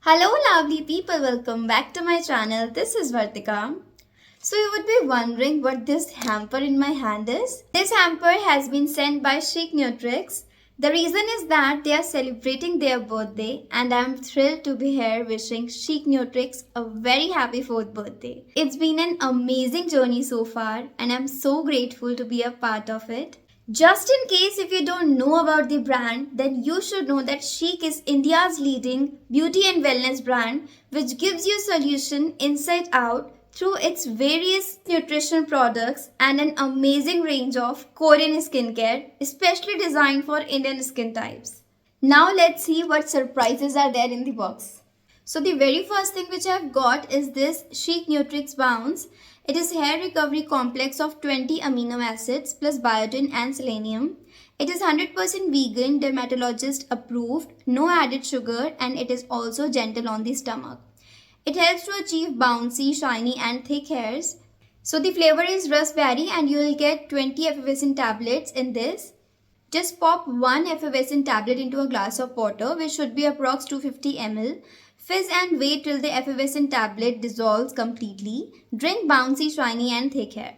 Hello lovely people, welcome back to my channel. This is Vartika. So you would be wondering what this hamper in my hand is. This hamper has been sent by Chicnutrix. The reason is that they are celebrating their birthday and I am thrilled to be here wishing Chicnutrix a very happy 4th birthday. It's been an amazing journey so far and I'm so grateful to be a part of it. Just in case if you don't know about the brand, then you should know that Chic is India's leading beauty and wellness brand which gives you solution inside out through its various nutrition products and an amazing range of Korean skincare, especially designed for Indian skin types. Now let's see what surprises are there in the box. So the very first thing which I've got is this Chicnutrix Bounce. It is hair recovery complex of 20 amino acids plus biotin and selenium. It is 100% vegan, dermatologist approved, no added sugar, and it is also gentle on the stomach. It helps to achieve bouncy, shiny and thick hairs. So the flavor is raspberry and you will get 20 effervescent tablets in this. Just pop one effervescent tablet into a glass of water, which should be approx 250 ml. Fizz and wait till the effervescent tablet dissolves completely. Drink bouncy, shiny and thick hair.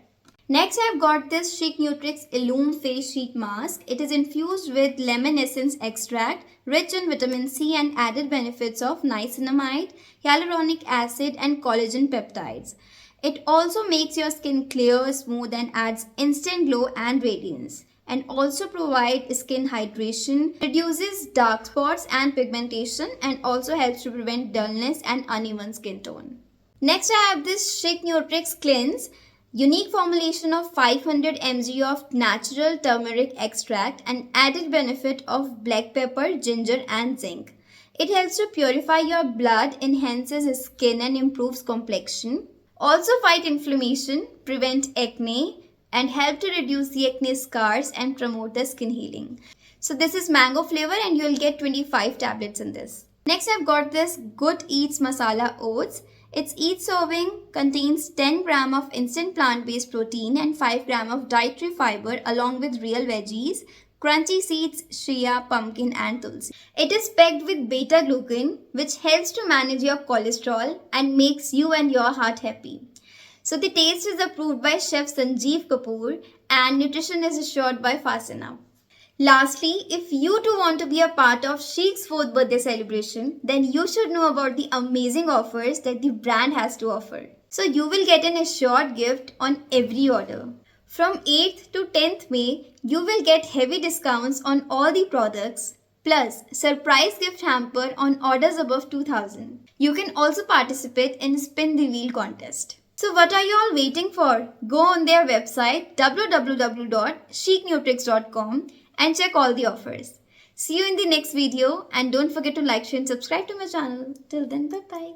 Next I've got this Chicnutrix Illume Face Sheet Mask. It is infused with lemon essence extract, rich in vitamin C and added benefits of niacinamide, hyaluronic acid and collagen peptides. It also makes your skin clear, smooth and adds instant glow and radiance. And also provide skin hydration, reduces dark spots and pigmentation and also helps to prevent dullness and uneven skin tone. Next I have this Chicnutrix Cleanse, unique formulation of 500 mg of natural turmeric extract and added benefit of black pepper, ginger and zinc. It helps to purify your blood, enhances skin and improves complexion. Also fight inflammation, prevent acne, and help to reduce the acne scars and promote the skin healing. So this is mango flavor and you will get 25 tablets in this. Next I've got this Good Eats Masala Oats. Its each serving contains 10 gram of instant plant-based protein and 5 gram of dietary fiber along with real veggies, crunchy seeds, shea, pumpkin and tulsi. It is packed with beta-glucan which helps to manage your cholesterol and makes you and your heart happy. So the taste is approved by Chef Sanjeev Kapoor and nutrition is assured by Fasina. Lastly, if you too want to be a part of Chic's 4th birthday celebration, then you should know about the amazing offers that the brand has to offer. So you will get an assured gift on every order. From 8th to 10th May, you will get heavy discounts on all the products plus surprise gift hamper on orders above 2000. You can also participate in Spin the Wheel contest. So what are you all waiting for? Go on their website www.chicnutrix.com and check all the offers. See you in the next video and don't forget to like, share and subscribe to my channel. Till then, bye bye.